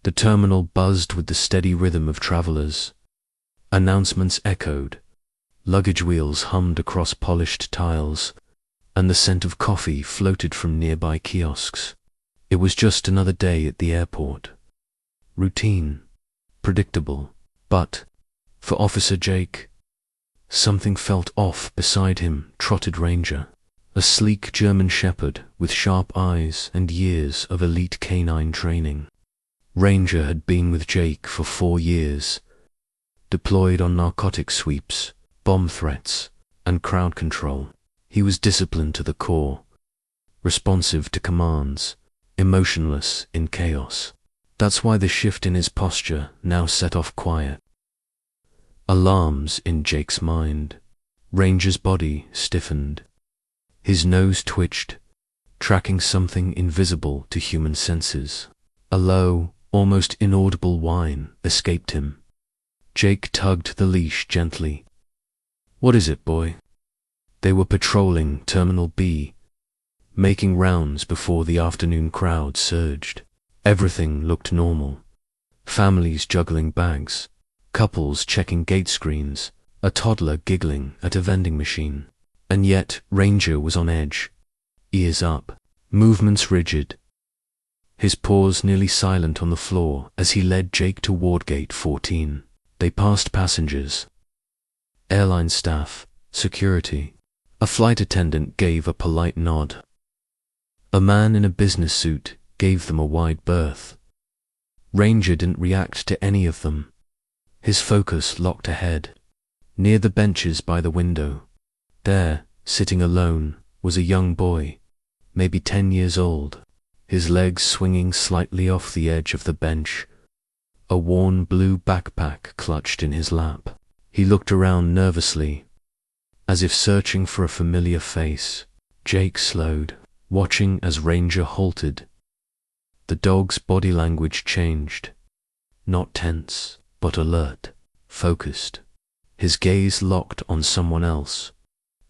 The terminal buzzed with the steady rhythm of travelers. Announcements echoed. Luggage wheels hummed across polished tiles, and the scent of coffee floated from nearby kiosks. It was just another day at the airport. Routine, predictable, but, for Officer Jake, something felt off. Beside him trotted Ranger, a sleek German shepherd with sharp eyes and years of elite canine training. Ranger had been with Jake for 4 years, deployed on narcotic sweeps, bomb threats, and crowd control. He was disciplined to the core, responsive to commands, emotionless in chaos. That's why the shift in his posture now set off quiet alarms in Jake's mind. Ranger's body stiffened. His nose twitched, tracking something invisible to human senses. A low, almost inaudible whine escaped him. Jake tugged the leash gently. "What is it, boy?" They were patrolling Terminal B, making rounds before the afternoon crowd surged. Everything looked normal. Families juggling bags, couples checking gate screens, a toddler giggling at a vending machine. And yet Ranger was on edge, ears up, movements rigid, his paws nearly silent on the floor as he led Jake toward Gate 14. They passed passengers, airline staff, security. A flight attendant gave a polite nod. A man in a business suit gave them a wide berth. Ranger didn't react to any of them. His focus locked ahead. Near the benches by the window, there, sitting alone, was a young boy, maybe 10 years old, his legs swinging slightly off the edge of the bench, a worn blue backpack clutched in his lap. He looked around nervously, as if searching for a familiar face. Jake slowed, watching as Ranger halted. The dog's body language changed. Not tense, but alert, focused. His gaze locked on someone else.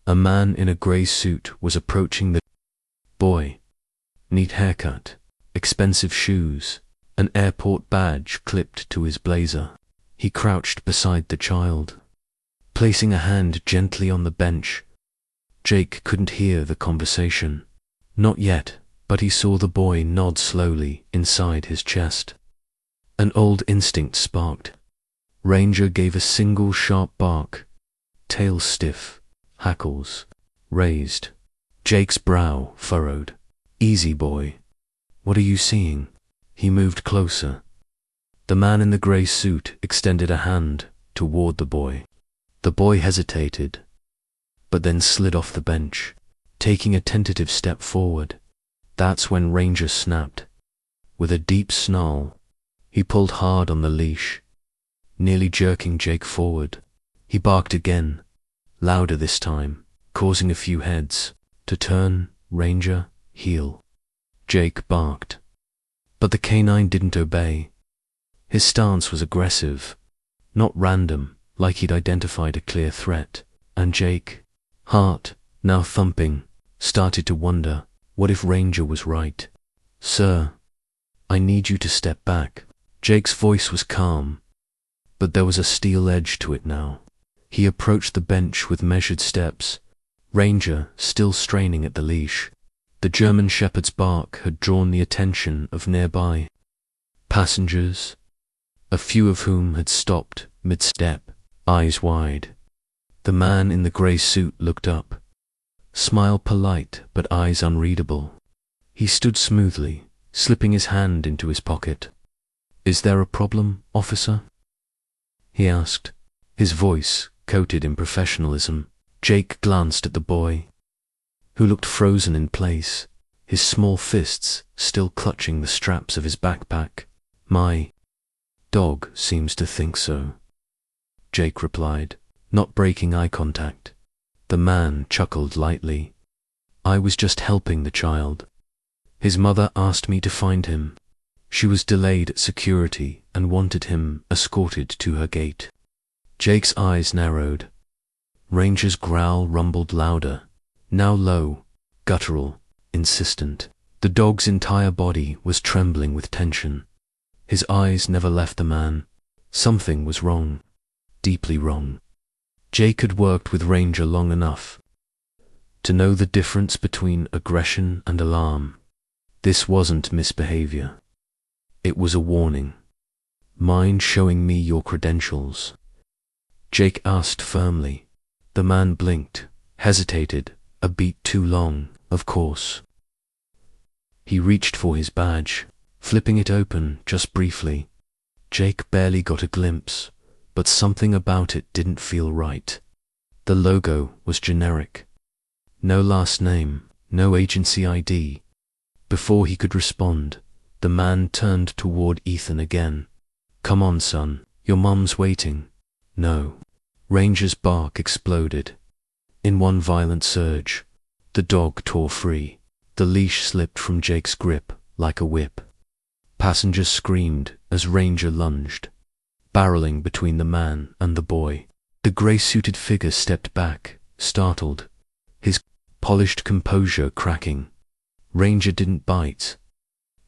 A man in a grey suit was approaching the boy. Neat haircut, expensive shoes, an airport badge clipped to his blazer. He crouched beside the child, placing a hand gently on the bench. Jake couldn't hear the conversation. Not yet, but he saw the boy nod slowly inside his chest. An old instinct sparked. Ranger gave a single sharp bark, tail stiff, hackles raised. Jake's brow furrowed. "Easy, boy. What are you seeing?" He moved closer. The man in the grey suit extended a hand toward the boy. The boy hesitated, but then slid off the bench, taking a tentative step forward. That's when Ranger snapped. With a deep snarl, he pulled hard on the leash, nearly jerking Jake forward. He barked again, louder this time, causing a few heads to turn. Ranger, heel. Jake barked. But the canine didn't obey. His stance was aggressive, not random, like he'd identified a clear threat. And Jake, heart now thumping, started to wonder, what if Ranger was right? "Sir, I need you to step back." Jake's voice was calm, but there was a steel edge to it now. He approached the bench with measured steps, Ranger still straining at the leash. The German shepherd's bark had drawn the attention of nearby passengers, a few of whom had stopped mid-step, eyes wide. The man in the grey suit looked up, smile polite but eyes unreadable. He stood smoothly, slipping his hand into his pocket. "Is there a problem, officer?" he asked, his voice coated in professionalism. Jake glanced at the boy, who looked frozen in place, his small fists still clutching the straps of his backpack. "My dog seems to think so," Jake replied, not breaking eye contact. The man chuckled lightly. "I was just helping the child. His mother asked me to find him. She was delayed at security and wanted him escorted to her gate." Jake's eyes narrowed. Ranger's growl rumbled louder, now low, guttural, insistent. The dog's entire body was trembling with tension. His eyes never left the man. Something was wrong. Deeply wrong. Jake had worked with Ranger long enough to know the difference between aggression and alarm. This wasn't misbehavior. It was a warning. Mind showing me your credentials? Jake asked firmly. The man blinked, hesitated, a beat too long, of course. He reached for his badge, flipping it open just briefly. Jake barely got a glimpse, but something about it didn't feel right. The logo was generic. No last name, no agency ID. Before he could respond, the man turned toward Ethan again. Come on, son, your mom's waiting. No. Ranger's bark exploded. In one violent surge, the dog tore free. The leash slipped from Jake's grip like a whip. Passengers screamed as Ranger lunged, barreling between the man and the boy. The gray-suited figure stepped back, startled, his polished composure cracking. Ranger didn't bite.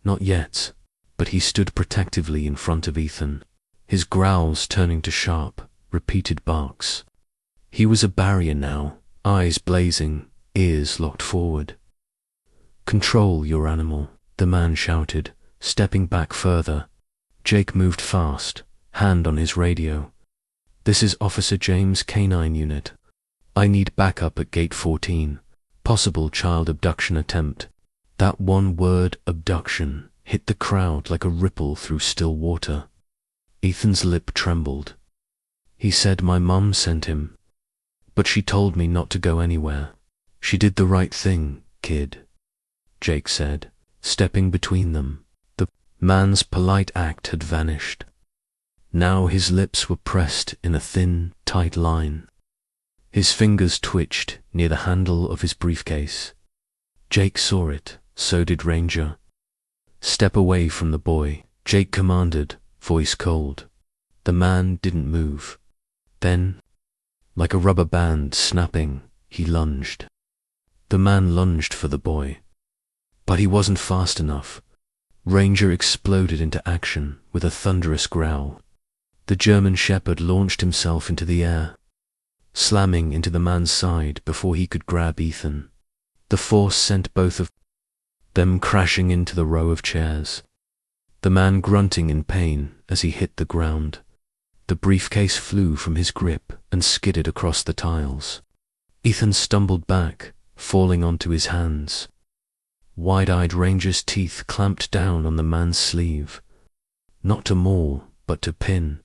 Not yet, but he stood protectively in front of Ethan, his growls turning to sharp, repeated barks. He was a barrier now, eyes blazing, ears locked forward. Control your animal, the man shouted, stepping back further. Jake moved fast, hand on his radio. This is Officer James K-9 Unit. I need backup at Gate 14. Possible child abduction attempt. That one word, abduction, hit the crowd like a ripple through still water. Ethan's lip trembled. He said my mum sent him. But she told me not to go anywhere. She did the right thing, kid, Jake said, stepping between them. The man's polite act had vanished. Now his lips were pressed in a thin, tight line. His fingers twitched near the handle of his briefcase. Jake saw it, so did Ranger. Step away from the boy, Jake commanded, voice cold. The man didn't move. Then, like a rubber band snapping, he lunged. The man lunged for the boy. But he wasn't fast enough. Ranger exploded into action with a thunderous growl. The German Shepherd launched himself into the air, slamming into the man's side before he could grab Ethan. The force sent both of them crashing into the row of chairs, the man grunting in pain as he hit the ground. The briefcase flew from his grip and skidded across the tiles. Ethan stumbled back, falling onto his hands. Wide-eyed Ranger's teeth clamped down on the man's sleeve. Not to maul, but to pin.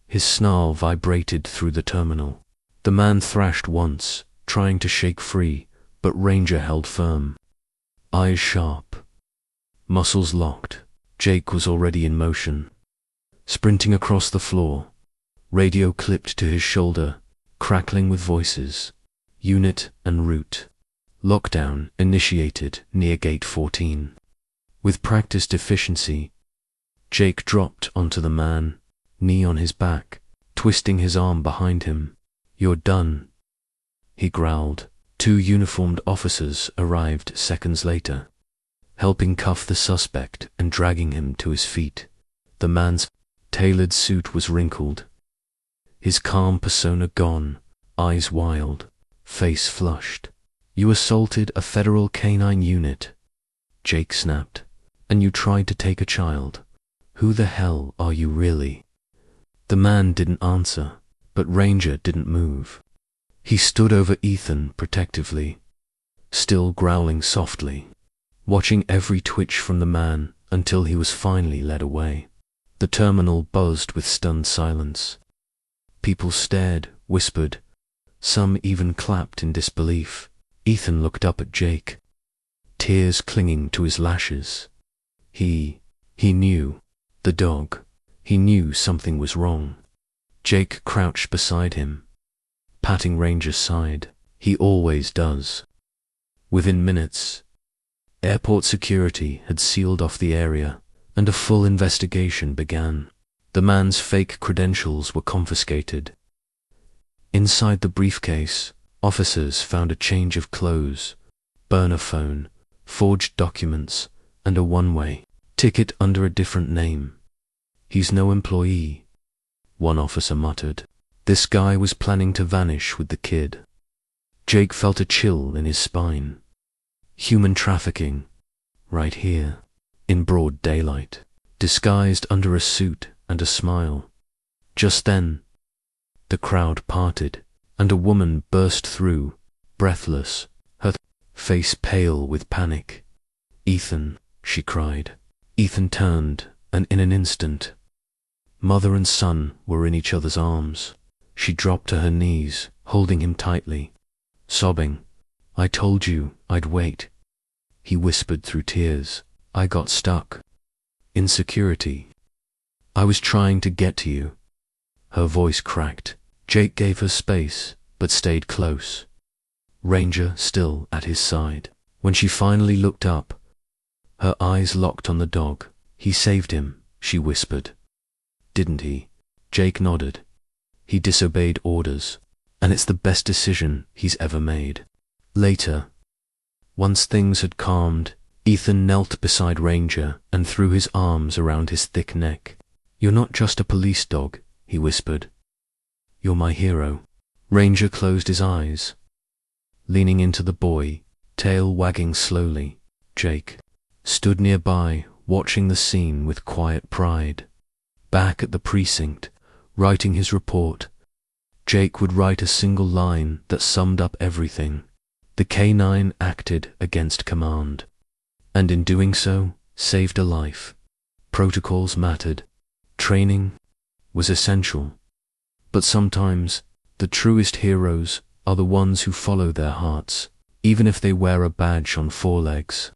His snarl vibrated through the terminal. The man thrashed once, trying to shake free, but Ranger held firm. Eyes sharp. Muscles locked. Jake was already in motion. Sprinting across the floor. Radio clipped to his shoulder, crackling with voices. Unit en route. Lockdown initiated near Gate 14. With practiced efficiency, Jake dropped onto the man, knee on his back, twisting his arm behind him. You're done, he growled. 2 uniformed officers arrived seconds later, helping cuff the suspect and dragging him to his feet. The man's tailored suit was wrinkled, his calm persona gone, eyes wild, face flushed. You assaulted a federal K-9 unit, Jake snapped, and you tried to take a child. Who the hell are you really? The man didn't answer, but Ranger didn't move. He stood over Ethan protectively, still growling softly, watching every twitch from the man until he was finally led away. The terminal buzzed with stunned silence. People stared, whispered, some even clapped in disbelief. Ethan looked up at Jake, tears clinging to his lashes. He knew, the dog, he knew something was wrong. Jake crouched beside him, patting Ranger's side. He always does. Within minutes, airport security had sealed off the area, and a full investigation began. The man's fake credentials were confiscated. Inside the briefcase, officers found a change of clothes, burner phone, forged documents, and a one-way ticket under a different name. "He's no employee," one officer muttered. This guy was planning to vanish with the kid. Jake felt a chill in his spine. Human trafficking, right here, in broad daylight, disguised under a suit and a smile. Just then, the crowd parted, and a woman burst through, breathless, her face pale with panic. "Ethan," she cried. Ethan turned, and in an instant, mother and son were in each other's arms. She dropped to her knees, holding him tightly, sobbing. "I told you I'd wait," he whispered through tears. "I got stuck. Insecurity. I was trying to get to you." Her voice cracked. Jake gave her space, but stayed close, Ranger still at his side. When she finally looked up, her eyes locked on the dog. "He saved him," she whispered. "Didn't he?" Jake nodded. "He disobeyed orders, and it's the best decision he's ever made." Later, once things had calmed, Ethan knelt beside Ranger and threw his arms around his thick neck. "You're not just a police dog," he whispered. "You're my hero." Ranger closed his eyes, leaning into the boy, tail wagging slowly. Jake stood nearby, watching the scene with quiet pride. Back at the precinct, writing his report, Jake would write a single line that summed up everything. The K9 acted against command, and in doing so, saved a life. Protocols mattered. Training was essential. But sometimes, the truest heroes are the ones who follow their hearts, even if they wear a badge on 4 legs.